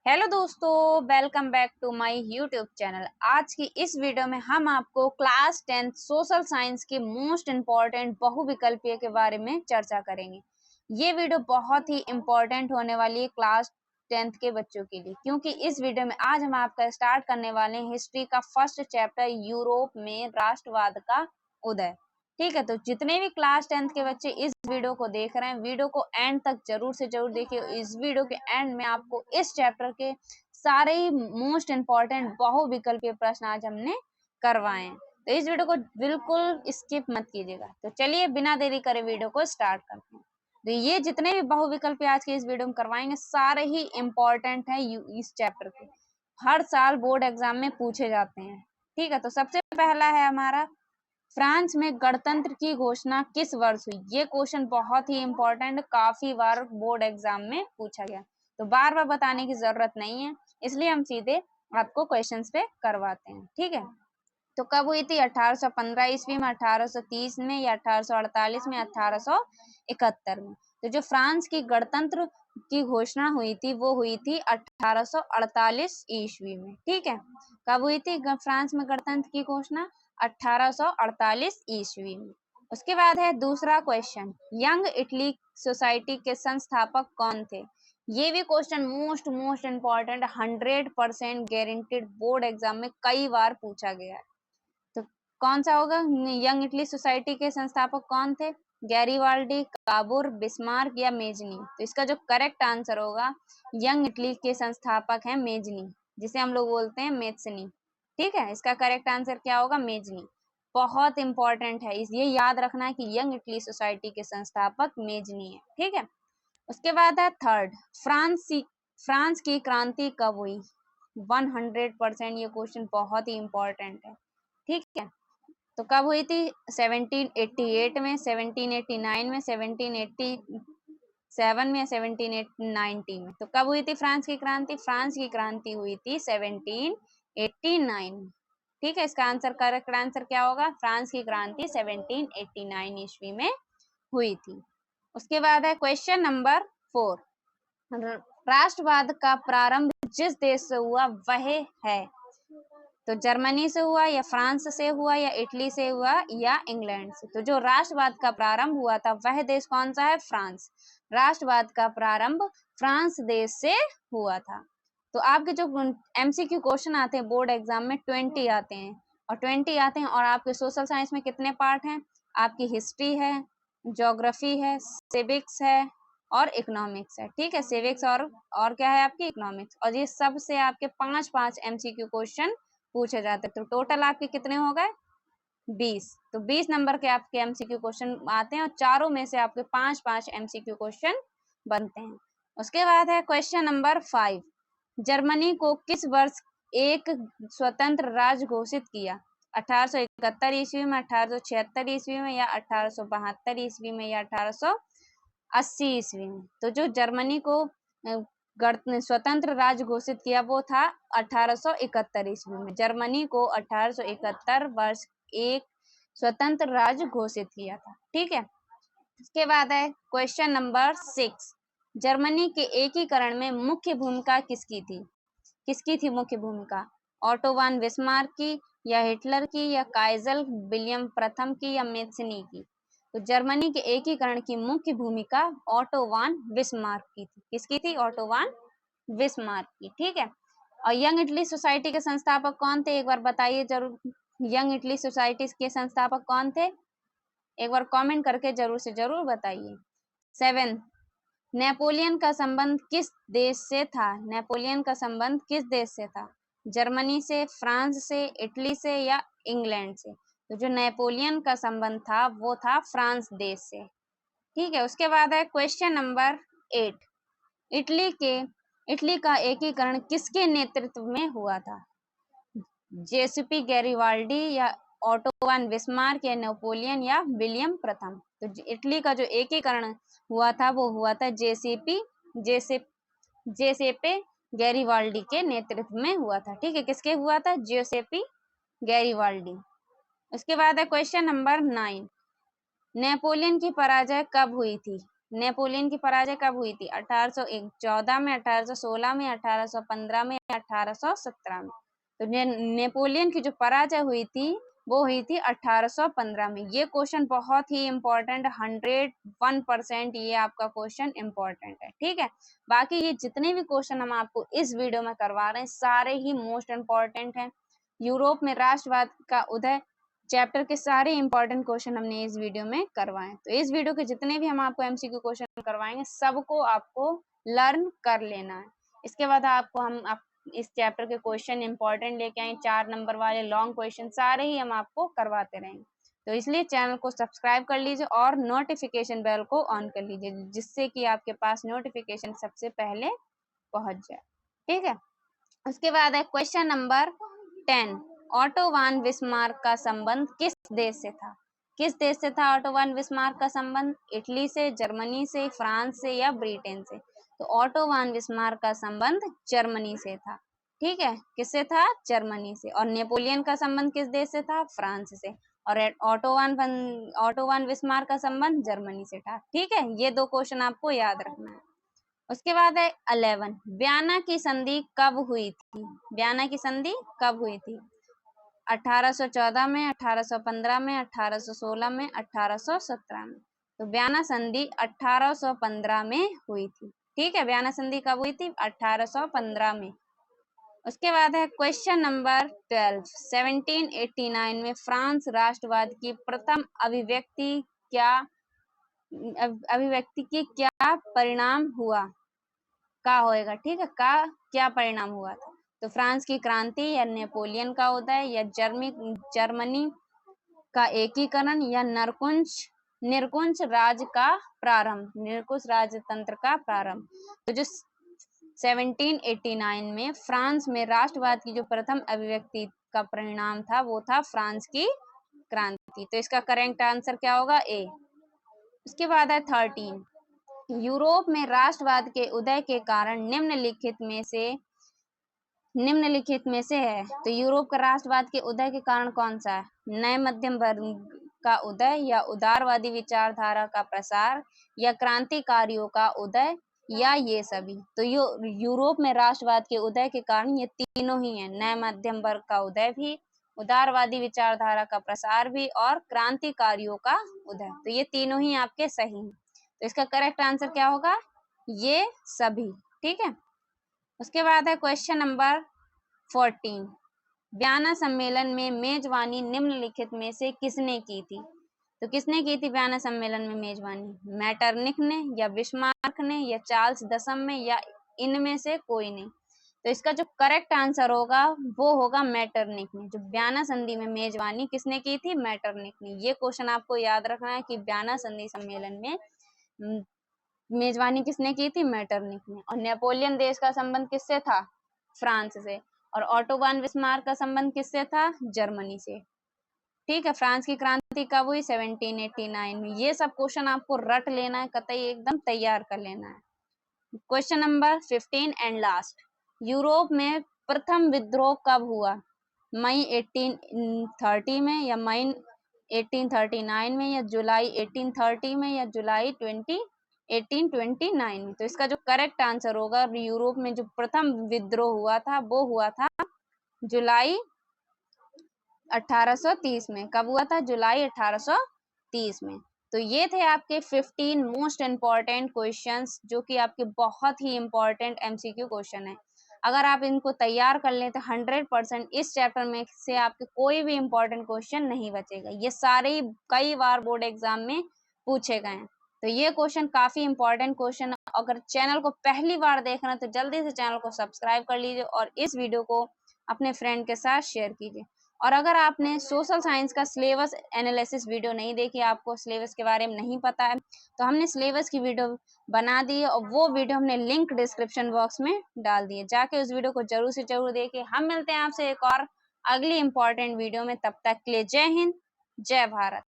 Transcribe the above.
Hello दोस्तों, welcome back to my YouTube channel. आज की इस वीडियो में हम आपको क्लास 10th सोशल साइंस के मोस्ट इम्पॉर्टेंट बहुविकल्पीय के बारे में चर्चा करेंगे। ये वीडियो बहुत ही इम्पोर्टेंट होने वाली है क्लास 10th के बच्चों के लिए, क्योंकि इस वीडियो में आज हम आपका स्टार्ट करने वाले हैं हिस्ट्री का फर्स्ट चैप्टर, यूरोप में राष्ट्रवाद का उदय। ठीक है, तो जितने भी क्लास 10th के बच्चे इस वीडियो को देख रहे हैं, वीडियो को एंड तक जरूर से जरूर देखिए। इस वीडियो के एंड में आपको इस चैप्टर के सारे ही मोस्ट इम्पॉर्टेंट बहुविकल्पीय प्रश्न आज हमने करवाए हैं, तो इस वीडियो को बिल्कुल स्किप मत कीजिएगा। तो चलिए बिना देरी करे वीडियो को स्टार्ट करते हैं। तो ये जितने भी बहुविकल्पीय आज के इस वीडियो में करवाएंगे सारे ही इम्पोर्टेंट है इस चैप्टर के, हर साल बोर्ड एग्जाम में पूछे जाते हैं। ठीक है, तो सबसे पहला है हमारा, फ्रांस में गणतंत्र की घोषणा किस वर्ष हुई? ये क्वेश्चन बहुत ही इंपॉर्टेंट, काफी बार बोर्ड एग्जाम में पूछा गया, तो बार बार बताने की जरूरत नहीं है, इसलिए हम सीधे आपको क्वेश्चंस पे करवाते हैं। ठीक है, तो कब हुई थी? 1815 ईस्वी में, 1830 में, या 1848 में, 1871 में। तो जो फ्रांस की गणतंत्र की घोषणा हुई थी वो हुई थी 1848 ईस्वी में। ठीक है, कब हुई थी फ्रांस में गणतंत्र की घोषणा? 1848 ईस्वी में। उसके बाद है दूसरा क्वेश्चन, यंग इटली सोसाइटी के संस्थापक कौन थे? ये भी question most important, 100% guaranteed, board exam में कई बार पूछा गया है। तो कौन सा होगा? यंग इटली सोसाइटी के संस्थापक कौन थे? गैरीवाल्डी, काबुर, बिस्मार्क या मेजनी? तो इसका जो करेक्ट आंसर होगा, यंग इटली के संस्थापक हैं मेजनी, जिसे हम लोग बोलते हैं मेत्सनी। ठीक है, इसका करेक्ट आंसर क्या होगा? मेजनी। बहुत इंपॉर्टेंट है, ये याद रखना है कि यंग इटली सोसाइटी के संस्थापक मेजनी है। ठीक है, उसके बाद है थर्ड, फ्रांस की क्रांति कब हुई? 100% ये क्वेश्चन बहुत ही इंपॉर्टेंट है। ठीक है, तो कब हुई थी? 1788 में, 1789 में, 1787 में, या 1790 में? तो कब हुई थी फ्रांस की क्रांति? फ्रांस की क्रांति हुई थी 1789 में। ठीक है, इसका आंसर, करेक्ट आंसर क्या होगा? फ्रांस की क्रांति 1789 ईस्वी में हुई थी। उसके बाद है क्वेश्चन नंबर 4, राष्ट्रवाद का प्रारंभ जिस देश से हुआ वह है? तो जर्मनी से हुआ, या फ्रांस से हुआ, या इटली से हुआ, या इंग्लैंड से? तो जो राष्ट्रवाद का प्रारंभ हुआ था वह देश कौन सा है? फ्रांस। राष्ट्रवाद का प्रारंभ फ्रांस देश से हुआ था। तो आपके जो एमसीक्यू क्वेश्चन आते हैं बोर्ड एग्जाम में 20 आते हैं, और आपके सोशल साइंस में कितने पार्ट हैं? आपकी हिस्ट्री है, ज्योग्राफी है, सिविक्स है, और इकोनॉमिक्स है। ठीक है, सिविक्स और क्या है आपकी? इकोनॉमिक्स। और ये सब से आपके 5 एमसीक्यू क्वेश्चन पूछे जाते हैं। तो टोटल आपके कितने हो गए? 20। तो 20 नंबर के आपके एमसीक्यू क्वेश्चन आते हैं, और चारों में से आपके 5 एमसीक्यू क्वेश्चन बनते हैं। उसके बाद है क्वेश्चन नंबर 5, जर्मनी को किस वर्ष एक स्वतंत्र राज्य घोषित किया? 1871 ईस्वी में, 1876 ईस्वी में, या 1872 ईस्वी में, या 1880 ईस्वी में? तो जो जर्मनी को स्वतंत्र राज्य घोषित किया वो था 1871 ईस्वी में। जर्मनी को 1871 वर्ष एक स्वतंत्र राज्य घोषित किया था। ठीक है, इसके बाद है क्वेश्चन नंबर 6, जर्मनी के एकीकरण में मुख्य भूमिका किसकी थी मुख्य भूमिका? ऑटो वन बिस्मार्क की, या हिटलर की, या काइजर विलियम प्रथम की, या मेत्सनी की? तो जर्मनी के एकीकरण की मुख्य भूमिका ऑटो वन बिस्मार्क की थी। किसकी थी? ऑटो वन बिस्मार्क की। ठीक है, और यंग इटली सोसाइटी के संस्थापक कौन थे? एक बार बताइए जरूर, यंग इटली सोसाइटी के संस्थापक कौन थे? एक बार कमेंट करके जरूर से जरूर बताइए। 7, नेपोलियन का संबंध किस देश से था? नेपोलियन का संबंध किस देश से था? जर्मनी से, फ्रांस से, इटली से, या इंग्लैंड से? तो जो नेपोलियन का संबंध था वो था फ्रांस देश से। ठीक है, उसके बाद है क्वेश्चन नंबर 8, इटली का एकीकरण किसके नेतृत्व में हुआ था? जेसीपी गैरिबाल्डी, या ऑटो वन बिस्मार्क, या नेपोलियन, या विलियम प्रथम? तो इटली का जो एकीकरण हुआ था वो हुआ था जेसेपे गैरिबाल्डी के नेतृत्व में हुआ था। ठीक है, किसके हुआ था? जेसेपी गैरिबाल्डी। उसके बाद है क्वेश्चन नंबर 9, नेपोलियन की पराजय कब हुई थी? नेपोलियन की पराजय कब हुई थी? 1814 में, 1816 में, 1815 में, 1817 में। तो नेपोलियन की जो पराजय हुई थी वो हुई थी 1815 में। ये क्वेश्चन बहुत ही इम्पोर्टेंट, 101% ये आपका क्वेश्चन इम्पोर्टेंट है, ठीक है। बाकी ये जितने भी क्वेश्चन हम आपको इस वीडियो में करवा रहे हैं सारे ही मोस्ट इम्पोर्टेंट हैं। यूरोप में राष्ट्रवाद का उदय चैप्टर के सारे इंपॉर्टेंट क्वेश्चन हमने इस वीडियो में करवाए। तो इस वीडियो के जितने भी हम आपको एमसीक्यू क्वेश्चन करवाएंगे सबको आपको लर्न कर लेना है। इसके बाद हम इस चैप्टर के क्वेश्चन इंपॉर्टेंट लेके आए, 4 नंबर वाले लॉन्ग क्वेश्चन सारे ही हम आपको करवाते रहेंगे। तो इसलिए चैनल को सब्सक्राइब कर लीजिए और नोटिफिकेशन बेल को ऑन कर लीजिए, जिससे कि आपके पास नोटिफिकेशन सबसे पहले पहुंच जाए, ठीक है। उसके बाद है क्वेश्चन नंबर 10, ऑटो वान बिस्मार्क का संबंध किस देश से था? किस देश से था ऑटो वान बिस्मार्क का संबंध? इटली से, जर्मनी से, फ्रांस से या ब्रिटेन से? तो ऑटो वान बिस्मार्क का संबंध जर्मनी से था, ठीक है। किससे था? जर्मनी से। और नेपोलियन का संबंध किस देश से था? फ्रांस से। और ऑटो वान बिस्मार्क का संबंध जर्मनी से था, ठीक है। ये 2 क्वेश्चन आपको याद रखना है। उसके बाद है 11, ब्याना की संधि कब हुई थी? ब्याना की संधि कब हुई थी? 1814 में, 1815 में, 1816 में, 1817 में। तो ब्याना संधि 1815 में हुई थी, ठीक है। ब्याना संधि कब हुई थी? 1815 में। उसके बाद है क्वेश्चन नंबर 12, 1789 में फ्रांस राष्ट्रवाद की प्रथम अभिव्यक्ति की क्या परिणाम हुआ? का होएगा, ठीक है। का क्या परिणाम हुआ था? तो फ्रांस की क्रांति या नेपोलियन का उदय या जर्मनी का एकीकरण या निरकुंज राज का प्रारंभ, निरकुश राजतंत्र का प्रारंभ। तो जो 1789 में फ्रांस में राष्ट्रवाद की जो प्रथम अभिव्यक्ति का परिणाम था वो था फ्रांस की क्रांति। तो इसका करेक्ट आंसर क्या होगा? ए। उसके बाद है 13, यूरोप में राष्ट्रवाद के उदय के कारण निम्नलिखित में से है। तो यूरोप का राष्ट्रवाद के उदय के कारण कौन सा है? नए मध्यम वर्ग का उदय या उदारवादी विचारधारा का प्रसार या क्रांतिकारियों का उदय या ये सभी? तो यूरोप में राष्ट्रवाद के उदय के कारण ये तीनों ही हैं, नए मध्यम वर्ग का उदय भी, उदारवादी विचारधारा का प्रसार भी और क्रांतिकारियों का उदय। तो ये तीनों ही आपके सही हैं। तो इसका करेक्ट आंसर क्या होगा? ये सभी, ठीक है। उसके बाद है क्वेश्चन नंबर 14, ब्याना सम्मेलन में मेजबानी निम्नलिखित में से किसने की थी? तो किसने की थी ब्याना सम्मेलन में मेजबानी? मैटरनिख ने या बिस्मार्क ने या चार्ल्स दसम में या इनमें से कोई नहीं? तो इसका जो करेक्ट आंसर होगा वो होगा मैटरनिख ने। जो ब्याना संधि में मेजबानी किसने की थी? मैटरनिख ने। ये क्वेश्चन आपको याद रखना है कि ब्याना संधि सम्मेलन में मेजबानी किसने की थी? मैटरनिख ने। और नेपोलियन देश का संबंध किससे था? फ्रांस से। और ऑटो वान बिस्मार्क का संबंध किससे था? जर्मनी से, ठीक है। फ्रांस की क्रांति कब हुई? 1789 में। ये सब क्वेश्चन आपको रट लेना है, कतई एकदम तैयार कर लेना है। Question number 15 and last, Europe में प्रथम विद्रोह कब हुआ? मई 1830 में या मई 1839 में या जुलाई 1830 में या जुलाई 1829 में? तो इसका जो करेक्ट आंसर होगा, यूरोप में जो प्रथम विद्रोह हुआ था वो हुआ था जुलाई 1830 में। कब हुआ था? जुलाई 1830 में। तो ये थे आपके 15 मोस्ट इम्पॉर्टेंट क्वेश्चंस, जो कि आपके बहुत ही इम्पॉर्टेंट एमसीक्यू क्वेश्चन है। अगर आप इनको तैयार कर लें तो 100% इस चैप्टर में से आपके कोई भी इम्पोर्टेंट क्वेश्चन नहीं बचेगा। ये सारे ही कई बार बोर्ड एग्जाम में पूछे गए हैं। तो ये क्वेश्चन काफी इंपॉर्टेंट क्वेश्चन। अगर चैनल को पहली बार देख रहे हैं तो जल्दी से चैनल को सब्सक्राइब कर लीजिए और इस वीडियो को अपने फ्रेंड के साथ शेयर कीजिए। और अगर आपने सोशल साइंस का सिलेबस एनालिसिस वीडियो नहीं देखी, आपको सिलेबस के बारे में नहीं पता है, तो हमने सिलेबस की वीडियो बना दी है और वो वीडियो हमने लिंक डिस्क्रिप्शन बॉक्स में डाल दी है। जाके उस वीडियो को जरूर से जरूर देखिए। हम मिलते हैं आपसे एक और अगली इंपॉर्टेंट वीडियो में। तब तक के लिए जय हिंद, जय भारत।